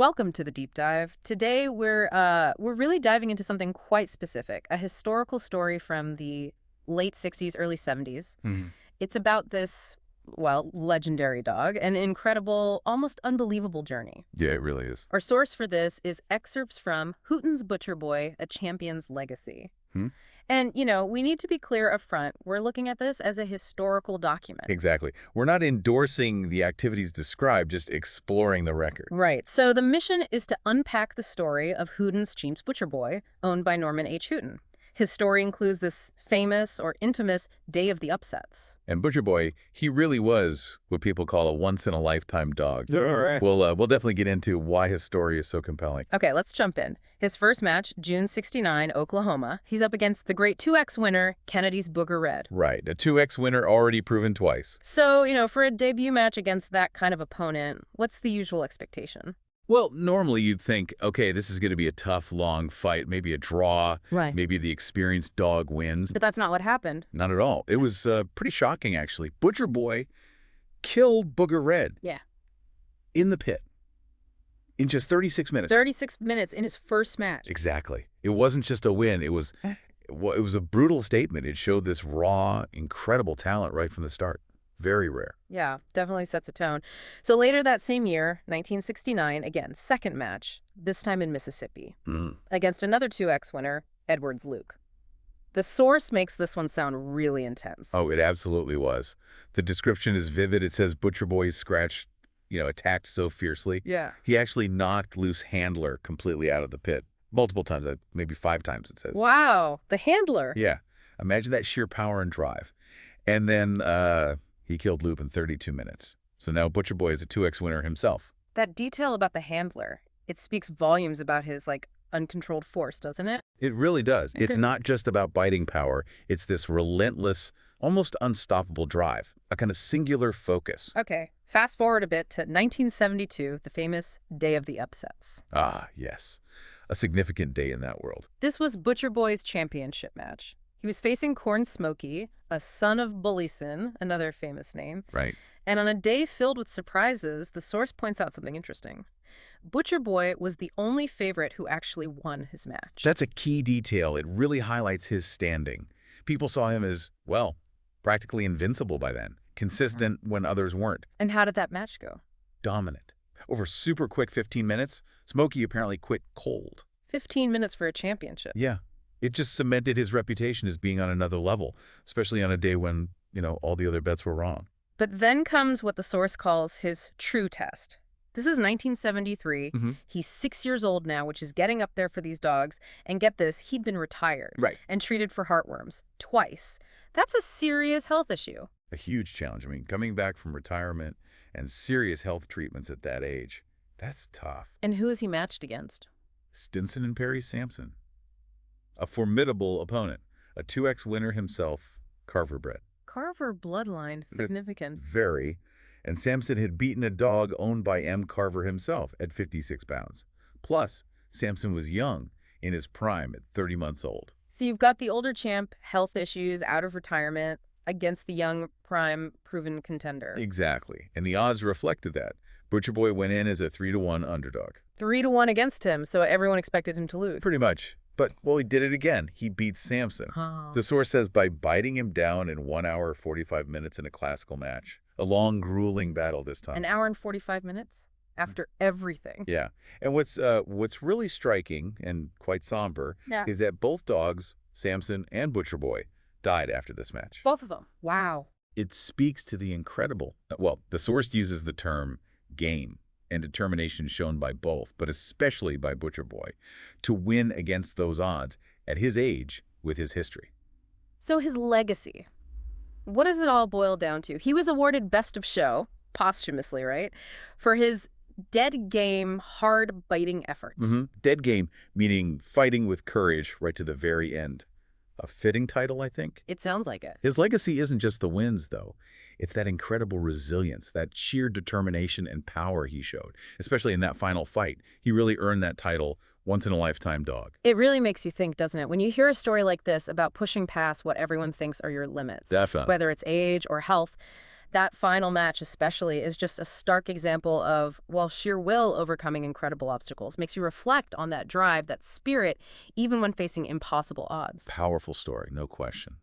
Welcome to the deep dive. Today we're really diving into something quite specific, a historical story from the late 60s, early 70s. It's about this, well, legendary dog, an incredible, almost unbelievable journey. Yeah, it really is. Our source for this is excerpts from HOOTEN'S Butcher Boy, A Champion's Legacy. And, you know, we need to be clear up front. We're looking at this as a historical document. Exactly. We're not endorsing the activities described, just exploring the record. Right. So the mission is to unpack the story of HOOTEN'S Ch Butcher Boy, owned by Norman H. Hooten. His story includes this famous or infamous Day of the Upsets. And Butcher Boy, he really was what people call a once-in-a-lifetime dog. All right. We'll definitely get into why his story is so compelling. Okay, let's jump in. His first match, June 69, Oklahoma. He's up against the great 2X winner, Kennedy's Booger Red. Right, a 2X winner already proven twice. So, you know, for a debut match against that kind of opponent, what's the usual expectation? Well, normally you'd think, okay, this is going to be a tough, long fight, maybe a draw, Right. maybe the experienced dog wins. But that's not what happened. Not at all. It was pretty shocking, actually. Butcher Boy killed Booger Red. Yeah. In the pit. In just 36 minutes. 36 minutes in his first match. Exactly. It wasn't just a win. It was a brutal statement. It showed this raw, incredible talent right from the start. Very rare. Yeah, definitely sets a tone. So later that same year, 1969, again, second match, this time in Mississippi, against another 2X winner, Edwards Luke. The source makes this one sound really intense. Oh, it absolutely was. The description is vivid. It says Butcher Boy scratched, attacked so fiercely. Yeah. He actually knocked loose Handler completely out of the pit. Multiple times, maybe 5 times it says. Wow, the handler. Yeah. Imagine that sheer power and drive. And then he killed Luke in 32 minutes. So now Butcher Boy is a 2X winner himself. That detail about the handler, it speaks volumes about his, uncontrolled force, doesn't it? It really does. Okay. It's not just about biting power. It's this relentless, almost unstoppable drive, a kind of singular focus. Okay, fast forward a bit to 1972, the famous Day of the Upsets. Ah, yes. A significant day in that world. This was Butcher Boy's championship match. He was facing Corn Smokey, a son of Bullison, another famous name. Right. And on a day filled with surprises, the source points out something interesting. Butcher Boy was the only favorite who actually won his match. That's a key detail. It really highlights his standing. People saw him as, well, practically invincible by then, consistent when others weren't. And how did that match go? Dominant. Over super quick 15 minutes, Smokey apparently quit cold. 15 minutes for a championship. Yeah. It just cemented his reputation as being on another level, especially on a day when, all the other bets were wrong. But then comes what the source calls his true test. This is 1973. He's 6 years old now, which is getting up there for these dogs. And get this, he'd been retired. Right. And treated for heartworms twice. That's a serious health issue. A huge challenge. I mean, coming back from retirement and serious health treatments at that age, that's tough. And who is he matched against? Stinson and Perry Samson. A formidable opponent. A 2X winner himself, Carver bred. Carver bloodline, significant. Very. And Samson had beaten a dog owned by M. Carver himself at 56 pounds. Plus, Samson was young, in his prime at 30 months old. So you've got the older champ, health issues, out of retirement, against the young, prime, proven contender. Exactly. And the odds reflected that. Butcher Boy went in as a 3-to-1 underdog. 3-1 against him, so everyone expected him to lose. Pretty much. But, well, he did it again. He beat Samson. Oh. The source says by biting him down in 1 hour, 45 minutes in a classical match. A long, grueling battle this time. An hour and 45 minutes? After everything. Yeah. And what's really striking and quite somber is that both dogs, Samson and Butcher Boy, died after this match. Both of them. Wow. It speaks to the incredible. Well, the source uses the term game and determination shown by both, but especially by Butcher Boy, to win against those odds at his age with his history. So his legacy. What does it all boil down to? He was awarded Best of Show, posthumously, right? For his dead game, hard-biting efforts. Dead game, meaning fighting with courage right to the very end. A fitting title, I think. It sounds like it. His legacy isn't just the wins, though. It's that incredible resilience, that sheer determination and power he showed, especially in that final fight. He really earned that title, once-in-a-lifetime dog. It really makes you think, doesn't it? When you hear a story like this about pushing past what everyone thinks are your limits, Definitely. whether it's age or health, That final match especially is just a stark example of, well, sheer will overcoming incredible obstacles. Makes you reflect on that drive, that spirit, even when facing impossible odds. Powerful story, no question.